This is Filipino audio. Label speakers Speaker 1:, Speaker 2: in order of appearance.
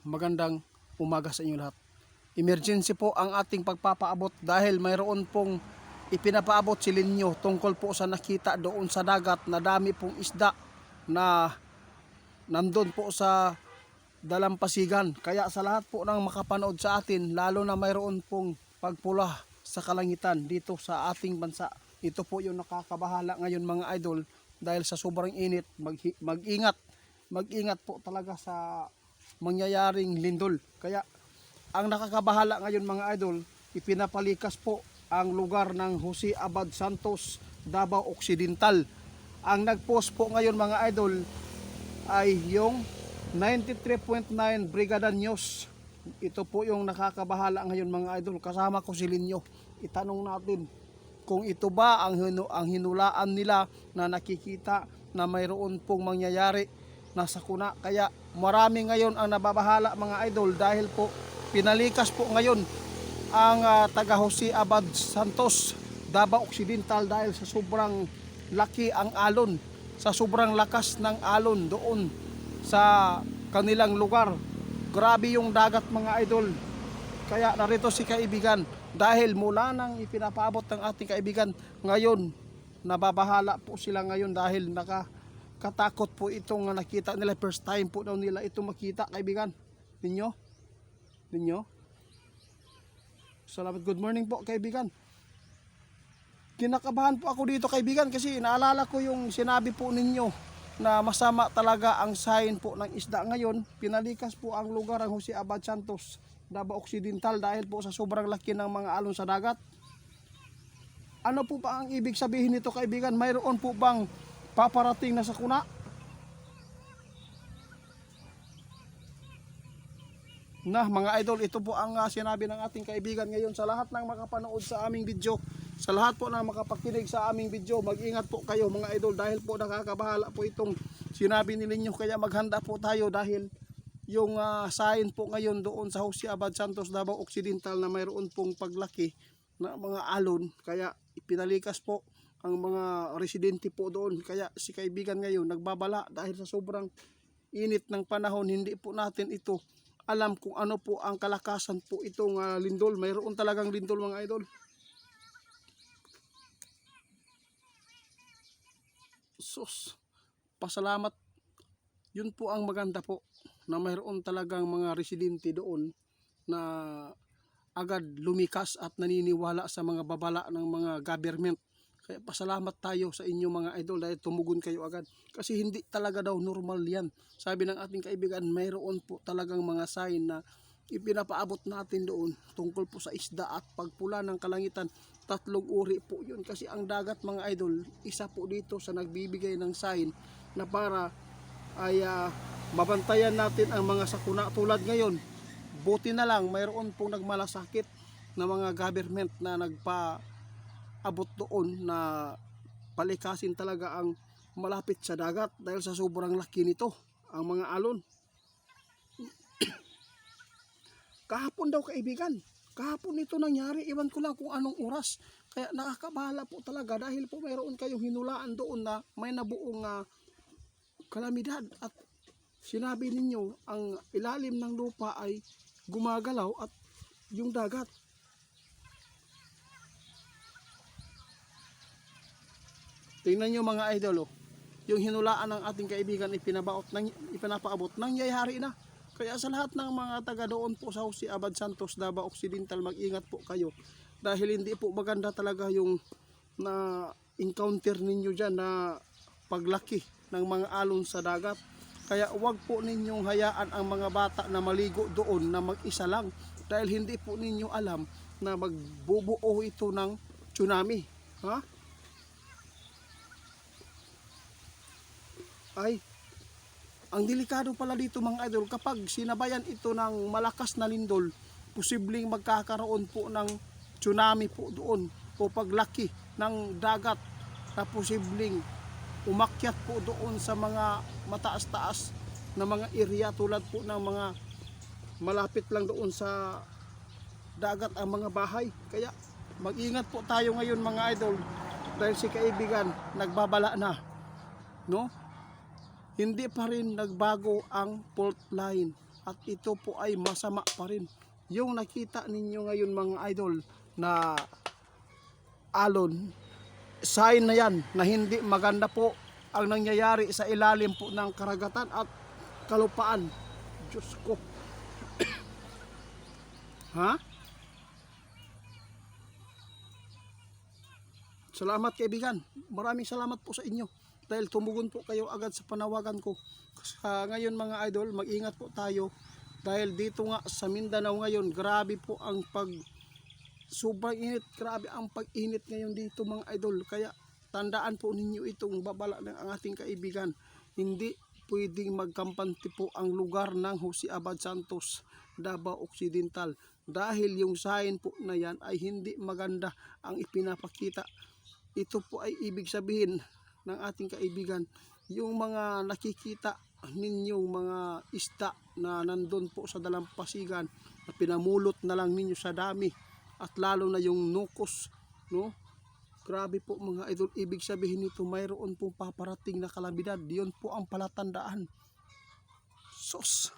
Speaker 1: magandang umaga sa inyo lahat. Emergency po ang ating pagpapaabot dahil mayroon pong ipinapaabot si Linyo tungkol po sa nakita doon sa dagat na dami pong isda na nandun po sa dalampasigan. Kaya sa lahat po ng makapanood sa atin, lalo na mayroon pong pagpula sa kalangitan dito sa ating bansa, ito po yung nakakabahala ngayon mga idol dahil sa sobrang init. Mag-ingat po talaga sa mangyayaring lindol. Kaya ang nakakabahala ngayon mga idol, ipinapalikas po ang lugar ng Jose Abad Santos, Davao Occidental. Ang nagpost po ngayon mga idol ay yung 93.9 Brigada News. Ito po yung nakakabahala ngayon mga idol. Kasama ko si Linyo. Itanong natin kung ito ba ang hinulaan nila na nakikita na mayroon pong mangyayari na sakuna. Kaya marami ngayon ang nababahala mga idol dahil po pinalikas po ngayon ang taga Jose Abad Santos, Davao Occidental dahil sa sobrang laki ang alon, sa sobrang lakas ng alon doon sa kanilang lugar. Grabe yung dagat mga idol. Kaya narito si kaibigan dahil mula nang ipinapaabot ng ating kaibigan, ngayon nababahala po sila ngayon dahil nakakatakot po itong nakita nila. First time po daw nila ito makita kaibigan. Ninyo? Salamat. Good morning po kaibigan. Kinakabahan po ako dito kaibigan kasi naalala ko yung sinabi po ninyo na masama talaga ang sign po ng isda. Ngayon pinalikas po ang lugar ng Jose Abad Santos, Davao Occidental dahil po sa sobrang laki ng mga alon sa dagat. Ano po ba ang ibig sabihin nito kaibigan? Mayroon po bang paparating na sakuna? Na mga idol, ito po ang sinabi ng ating kaibigan ngayon sa lahat ng makapanood sa aming video, sa lahat po na makapakinig sa aming video. Mag-ingat po kayo mga idol dahil po nakakabahala po itong sinabi ni Linyo. Kaya maghanda po tayo dahil yung sign po ngayon doon sa Jose Abad Santos, Davao Occidental na mayroon pong paglaki na mga alon. Kaya ipinalikas po ang mga residente po doon. Kaya si kaibigan ngayon nagbabala dahil sa sobrang init ng panahon. Hindi po natin ito alam kung ano po ang kalakasan po itong lindol. Mayroon talagang lindol mga idol. Sus, pasalamat. Yun po ang maganda po na mayroon talagang mga residente doon na agad lumikas at naniniwala sa mga babala ng mga government. Kaya pasalamat tayo sa inyo mga idol dahil tumugon kayo agad. Kasi hindi talaga daw normal yan. Sabi ng ating kaibigan, mayroon po talagang mga sign na ipinapaabot natin doon tungkol po sa isda at pagpula ng kalangitan. 3 uri po yun. Kasi ang dagat mga idol, isa po dito sa nagbibigay ng sign na para ay mabantayan natin ang mga sakuna. Tulad ngayon, buti na lang mayroon pong nagmalasakit na mga government na nagpaabot doon na palikasin talaga ang malapit sa dagat dahil sa sobrang laki nito ang mga alon. Kahapon daw kaibigan, kahapon ito nangyari, iwan ko lang kung anong oras. Kaya nakakabahala po talaga dahil po mayroon kayong hinulaan doon na may nabuong kalamidad at sinabi ninyo ang ilalim ng lupa ay gumagalaw at yung dagat. Tingnan nyo mga idol, yung hinulaan ng ating kaibigan ipinapaabot, nangyayari na. Kaya sa lahat ng mga taga doon po sa Jose Abad Santos, Davao Occidental, mag-ingat po kayo. Dahil hindi po maganda talaga yung na-encounter ninyo dyan na paglaki ng mga alon sa dagat. Kaya huwag po ninyong hayaan ang mga bata na maligo doon na mag-isa lang. Dahil hindi po ninyo alam na magbubuo ito ng tsunami. Ha? Ay, ang delikado pala dito mga idol, kapag sinabayan ito ng malakas na lindol, posibleng magkakaroon po ng tsunami po doon o paglaki ng dagat na posibleng umakyat po doon sa mga mataas-taas na mga area tulad po ng mga malapit lang doon sa dagat ang mga bahay. Kaya mag-ingat po tayo ngayon mga idol dahil si kaibigan nagbabala na, no? Hindi pa rin nagbago ang fault line at ito po ay masama pa rin. Yung nakita ninyo ngayon mga idol na alon, sign na yan na hindi maganda po ang nangyayari sa ilalim po ng karagatan at kalupaan. Diyos ko. Ha? Salamat kaibigan. Maraming salamat po sa inyo dahil tumugon po kayo agad sa panawagan ko. Ngayon mga idol, mag-ingat po tayo dahil dito nga sa Mindanao ngayon, grabe po ang sobrang init, grabe ang pag-init ngayon dito mga idol. Kaya tandaan po ninyo itong babala ng ang ating kaibigan. Hindi pwedeng magkampante po ang lugar ng Jose Abad Santos, Davao Occidental. Dahil yung sign po na yan ay hindi maganda ang ipinapakita. Ito po ay ibig sabihin ng ating kaibigan, yung mga nakikita ninyong mga isda na nandun po sa dalampasigan na pinamulot na lang ninyo sa dami at lalo na yung nukos, no? Grabe po mga idol, ibig sabihin nito mayroon pong paparating na kalamidad. Yun po ang palatandaan. Sos!